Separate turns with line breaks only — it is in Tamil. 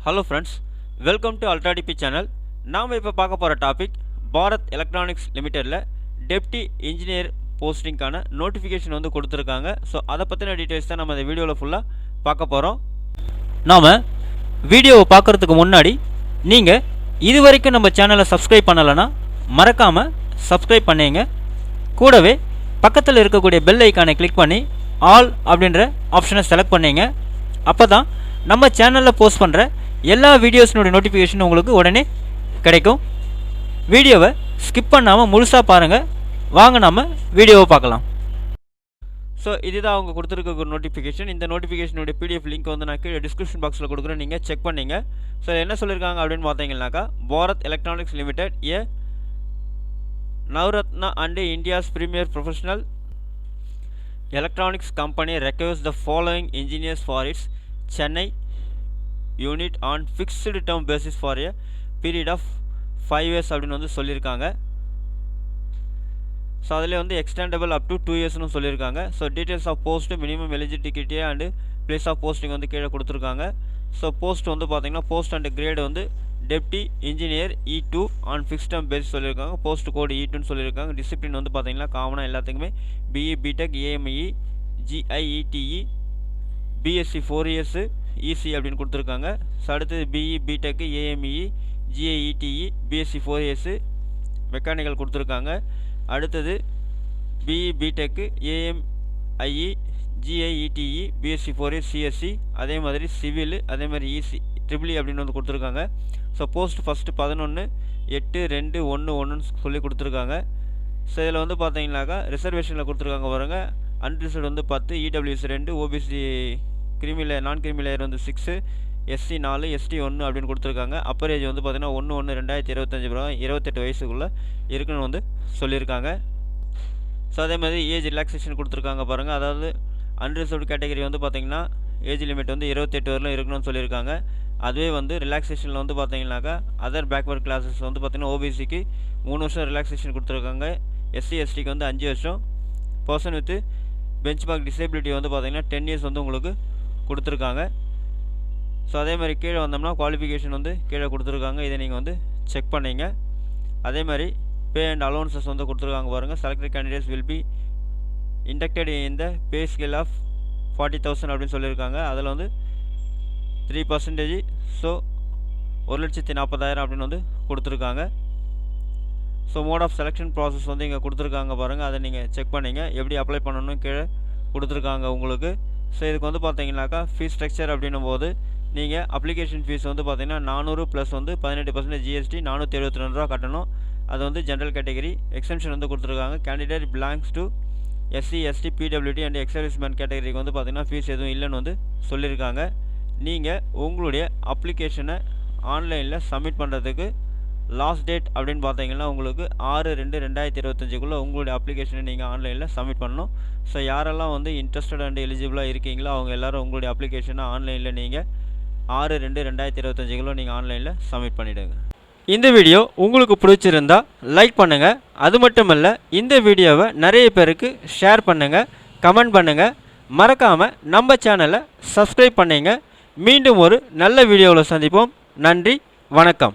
Hello friends, welcome to Ultra DP channel. நாம் இப்போ பார்க்க போகிற டாபிக் பாரத் எலக்ட்ரானிக்ஸ் லிமிட்டெடில் டெப்டி இன்ஜினியர் போஸ்டிங்கான நோட்டிஃபிகேஷன் வந்து கொடுத்துருக்காங்க. ஸோ அதை பற்றின டீட்டெயில்ஸ் தான் நம்ம இந்த வீடியோவில் ஃபுல்லாக பார்க்க போகிறோம். நாம் வீடியோவை பார்க்குறதுக்கு முன்னாடி நீங்கள் இது வரைக்கும் நம்ம சேனலை சப்ஸ்கிரைப் பண்ணலைன்னா மறக்காமல் சப்ஸ்கிரைப் பண்ணிங்க. கூடவே பக்கத்தில் இருக்கக்கூடிய பெல் ஐக்கானை கிளிக் பண்ணி ஆல் அப்படின்ற ஆப்ஷனை செலக்ட் பண்ணிங்க. அப்போ தான் நம்ம சேனலில் போஸ்ட் பண்ணுற எல்லா வீடியோஸினுடைய நோட்டிஃபிகேஷன் உங்களுக்கு உடனே கிடைக்கும். வீடியோவை ஸ்கிப் பண்ணாமல் முழுசாக பாருங்கள். வாங்க நம்ம வீடியோவை பார்க்கலாம். ஸோ இதுதான் அவங்க கொடுத்துருக்க நோட்டிஃபிகேஷன். இந்த நோட்டிஃபிகேஷனுடைய பிடிஎஃப் லிங்க் வந்து நான் கீழே டிஸ்கிரிப்ஷன் பாக்ஸில் கொடுக்குறேன், நீங்கள் செக் பண்ணிங்க. ஸோ என்ன சொல்லியிருக்காங்க அப்படின்னு பார்த்தீங்கன்னாக்கா, Bharat electronics limited A Navratna and India's premier professional electronics company requires the following engineers for its Chennai unit on fixed term basis for a period of 5 years அப்படின்னு வந்து சொல்லியிருக்காங்க. ஸோ அதில் வந்து எக்ஸ்டெண்டபிள் அப் டு 2 இயர்ஸ்னு சொல்லியிருக்காங்க. So details of post, minimum eligibility and place of posting வந்து கீழே கொடுத்துருக்காங்க. ஸோ போஸ்ட் வந்து பார்த்தீங்கன்னா போஸ்ட் அண்ட் கிரேடு வந்து deputy engineer E2 on fixed term base சொல்லியிருக்காங்க. போஸ்ட் கோடு E2ன்னு சொல்லியிருக்காங்க. டிசிப்ளின் வந்து பார்த்தீங்கன்னா காமனாக எல்லாத்துக்குமே BE BTech AME GIETE BSc 4 years EC அப்படின்னு கொடுத்துருக்காங்க. ஸோ அடுத்தது BE BTech AME GIETE BSc 4 years mechanical கொடுத்துருக்காங்க. அடுத்தது BE BTech AMIE GIETE BSc 4 years CSC, அதே மாதிரி சிவில், அதே மாதிரி EC EEE அப்படின்னு வந்து கொடுத்துருக்காங்க. ஸோ போஸ்ட் ஃபஸ்ட்டு 11/8/2/1 சொல்லி கொடுத்துருக்காங்க. ஸோ இதில் வந்து பார்த்தீங்கன்னாக்கா ரிசர்வேஷனில் கொடுத்துருக்காங்க பாருங்க. அன்ரிசர்வ்டு வந்து 10, EWS 2, OBC நான் கிரிமி லேயர் வந்து 6, SC 4, ST 1 அப்படின்னு கொடுத்துருக்காங்க. அப்பர் ஏஜ் வந்து பார்த்தீங்கன்னா 1/1/2025 28 வயசுக்குள்ளே இருக்குன்னு வந்து சொல்லியிருக்காங்க. ஸோ அதே மாதிரி ஏஜ் ரிலாக்ஸேஷன் கொடுத்துருக்காங்க பாருங்கள். அதாவது அன்ரிசர்வ்டு கேட்டகரி வந்து பார்த்தீங்கன்னா ஏஜ் லிமிட் வந்து 28 வரலும் இருக்கணும்னு சொல்லியிருக்காங்க. அதுவே வந்து ரிலாக்ஸேஷனில் வந்து பார்த்தீங்கன்னாக்கா அதர் பேக்வர்ட் கிளாஸஸ் வந்து பார்த்தீங்கன்னா OBCக்கு 3 வருஷம் ரிலாக்ஸேஷன் கொடுத்துருக்காங்க. SC STக்கு வந்து 5 வருஷம். Person with bench mark disability வந்து பார்த்தீங்கன்னா 10 இயர்ஸ் வந்து உங்களுக்கு கொடுத்துருக்காங்க. ஸோ அதே மாதிரி கீழே வந்தோம்னா குவாலிஃபிகேஷன் வந்து கீழே கொடுத்துருக்காங்க. இதை நீங்கள் வந்து செக் பண்ணிங்க. அதே மாதிரி பே அண்ட் அலோன்சஸ் வந்து கொடுத்துருக்காங்க பாருங்கள். Selected candidates will be inducted in the pay scale of 40,000 அப்படின்னு சொல்லியிருக்காங்க. அதில் வந்து 3%, ஸோ 1,40,000 அப்படின்னு வந்து கொடுத்துருக்காங்க. So mode of selection process வந்து இங்கே கொடுத்துருக்காங்க பாருங்கள். அதை நீங்கள் செக் பண்ணிங்க. எப்படி அப்ளை பண்ணணும் கீழே கொடுத்துருக்காங்க உங்களுக்கு. ஸோ இதுக்கு வந்து பார்த்தீங்கன்னாக்கா ஃபீஸ் ஸ்ட்ரக்சர் அப்படின்னும் போது நீங்கள் அப்ளிகேஷன் ஃபீஸ் வந்து பார்த்தீங்கன்னா 400 ப்ளஸ் வந்து 18% GST 472 ரூபா கட்டணும். அது வந்து ஜென்ரல் கேட்டகரி. எக்ஸம்ஷன் வந்து கொடுத்துருக்காங்க. Candidate belongs to SC ST PWD and ex-servicemen கேட்டகரிக்கு வந்து பார்த்தீங்கன்னா ஃபீஸ் எதுவும் இல்லைன்னு வந்து சொல்லியிருக்காங்க. நீங்கள் உங்களுடைய அப்ளிகேஷனை ஆன்லைனில் சப்மிட் பண்ணுறதுக்கு லாஸ்ட் டேட் அப்படின்னு பார்த்தீங்கன்னா உங்களுக்கு 6/2/2025 உங்களுடைய அப்ளிகேஷனை நீங்கள் ஆன்லைனில் சப்மிட் பண்ணணும். ஸோ யாரெல்லாம் வந்து இன்ட்ரெஸ்டட் அண்ட் எலிஜிபிளாக இருக்கீங்களோ அவங்க எல்லோரும் உங்களுடைய அப்ளிகேஷனை ஆன்லைனில் நீங்கள் 6/2/2025 நீங்கள் ஆன்லைனில் சப்மிட் பண்ணிவிடுங்க. இந்த வீடியோ உங்களுக்கு பிடிச்சிருந்தா லைக் பண்ணுங்கள். அது மட்டும் இல்லை, இந்த வீடியோவை நிறைய பேருக்கு ஷேர் பண்ணுங்கள், கமெண்ட் பண்ணுங்கள். மறக்காமல் நம்ம சேனலை சப்ஸ்கிரைப் பண்ணிங்க. மீண்டும் ஒரு நல்ல வீடியோவில் சந்திப்போம். நன்றி, வணக்கம்.